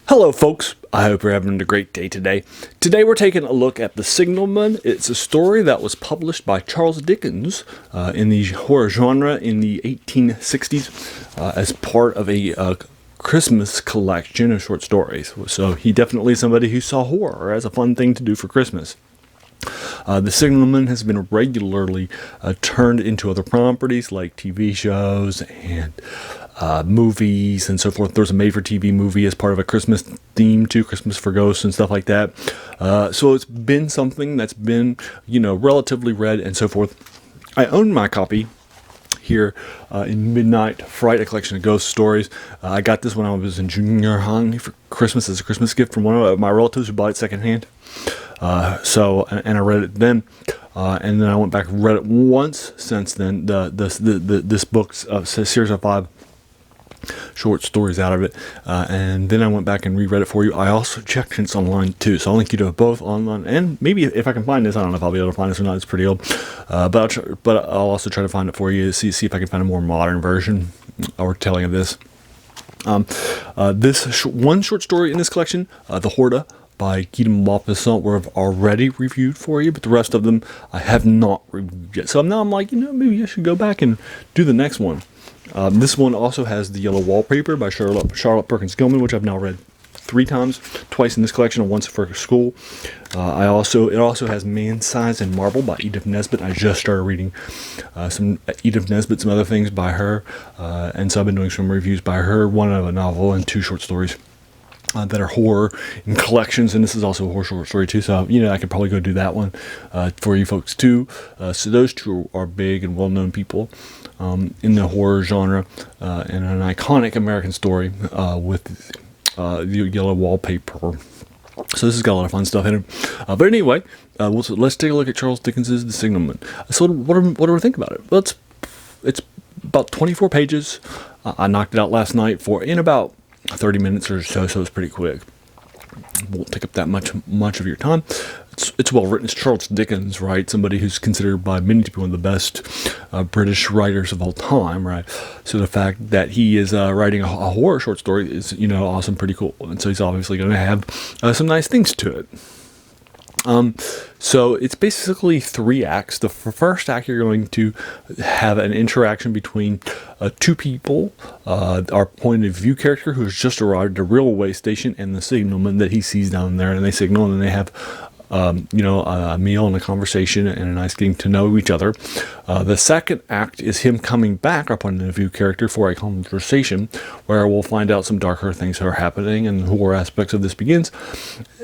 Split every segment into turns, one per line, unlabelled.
Hello folks, I hope you're having a great day today. Today we're taking a look at The Signalman. It's a story that was published by Charles Dickens in the horror genre in the 1860s as part of a Christmas collection of short stories. So he definitely is somebody who saw horror as a fun thing to do for Christmas. The Signalman has been regularly turned into other properties like TV shows and movies and so forth. There's a made-for-TV movie as part of a Christmas theme too, Christmas for Ghosts and stuff like that. So it's been something that's been, relatively read and so forth. I own my copy here in Midnight Fright, a collection of ghost stories. I got this when I was in junior high for Christmas as a Christmas gift from one of my relatives who bought it secondhand. And I read it then, and then I went back and read it once since then. This book's a series of 5 short stories out of it, and then I went back and reread it for you. I also checked it's online too, so I'll link you to both online, and maybe if I can find this, I don't know if I'll be able to find this or not. It's pretty old, but I'll also try to find it for you. See if I can find a more modern version or telling of this. One short story in this collection, The Horda, by Guy de Maupassant, were already reviewed for you, but the rest of them I have not reviewed yet. So now I'm like, maybe I should go back and do the next one. This one also has The Yellow Wallpaper by Charlotte Perkins Gilman, which I've now read 3 times, twice in this collection and once for school. It also has Man Size and Marble by Edith Nesbit. I just started reading some Edith Nesbit, some other things by her, and so I've been doing some reviews by her, one of a novel and 2 short stories that are horror in collections, and this is also a horror short story too, so I could probably go do that one for you folks too. So those 2 are big and well-known people in the horror genre, and an iconic American story with the Yellow Wallpaper. So this has got a lot of fun stuff in it. But anyway, let's take a look at Charles Dickens' The Signalman. So what do we think about it? Well, it's about 24 pages. I knocked it out last night in about 30 minutes or so it's pretty quick. Won't take up that much of your time. It's well written. It's Charles Dickens, right? Somebody who's considered by many to be one of the best British writers of all time, right? So the fact that he is writing a horror short story is, awesome, pretty cool. And so he's obviously going to have some nice things to it. So it's basically 3 acts. The first act, you're going to have an interaction between 2 people, our point of view character who has just arrived at a railway station, and the signalman that he sees down there, and they signal, and then they have a meal and a conversation and a nice getting to know each other. The second act is him coming back, our point of view character, for a conversation where we'll find out some darker things that are happening and the horror aspects of this begins.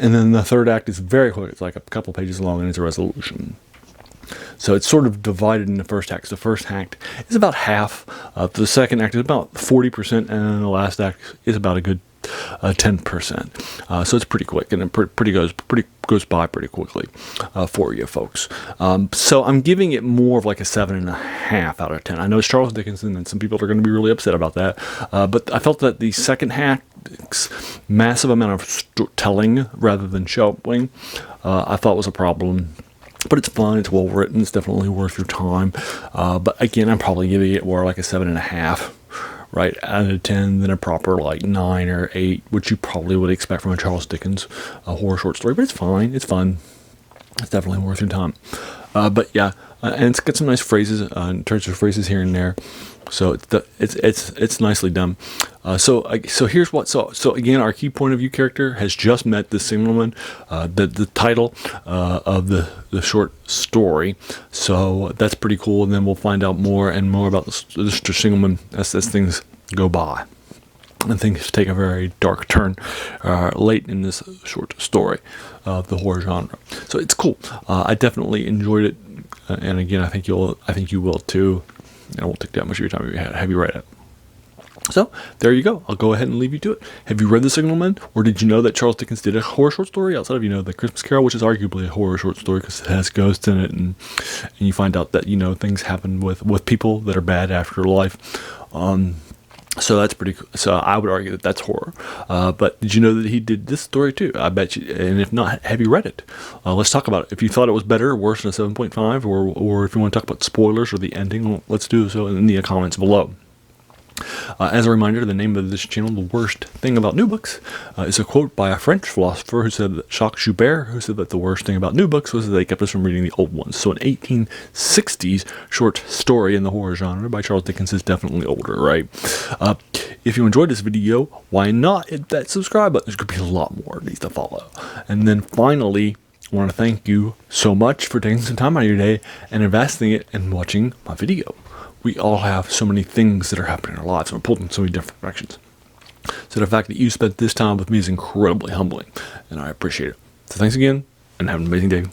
And then the third act is very quick. It's like a couple pages long, and it's a resolution. So it's sort of divided into first acts. The first act is about half. The second act is about 40%, and then the last act is about a good 10%. So it's pretty quick, and it goes by pretty quickly for you folks. So I'm giving it more of like a 7.5 out of 10. I know it's Charles Dickens, and some people are going to be really upset about that. But I felt that the second act's massive amount of telling rather than showing, I thought was a problem. But it's fun, it's well written, it's definitely worth your time. But again, I'm probably giving it more like a 7.5. Right, out of 10 than a proper 9 or 8, which you probably would expect from a Charles Dickens horror short story. But it's fine, it's fun, it's definitely worth your time. But yeah, and it's got some nice phrases in terms of phrases here and there. So it's nicely done. So here's what. So again, our key point of view character has just met the signalman, the title of the short story. So that's pretty cool. And then we'll find out more and more about Mr. Signalman as things go by. And things take a very dark turn late in this short story of the horror genre. So it's cool. I definitely enjoyed it, and again, I think you will too. I won't take that much of your time if you have you read it. So there you go. I'll go ahead and leave you to it. Have you read The Signalman, or did you know that Charles Dickens did a horror short story outside of The Christmas Carol, which is arguably a horror short story because it has ghosts in it, and you find out that things happen with people that are bad after life. So that's pretty cool. So I would argue that that's horror. But did you know that he did this story too? I bet you. And if not, have you read it? Let's talk about it. If you thought it was better or worse than a 7.5, or if you want to talk about spoilers or the ending, let's do so in the comments below. As a reminder, the name of this channel, The Worst Thing About New Books, is a quote by a French philosopher who said that Jacques Joubert, who said that the worst thing about new books was that they kept us from reading the old ones. So an 1860s short story in the horror genre by Charles Dickens is definitely older, right? If you enjoyed this video, why not hit that subscribe button? There's going to be a lot more of these to follow. And then finally, I want to thank you so much for taking some time out of your day and investing it in watching my video. We all have so many things that are happening in our lives, and we're pulled in so many different directions. So the fact that you spent this time with me is incredibly humbling, and I appreciate it. So thanks again, and have an amazing day.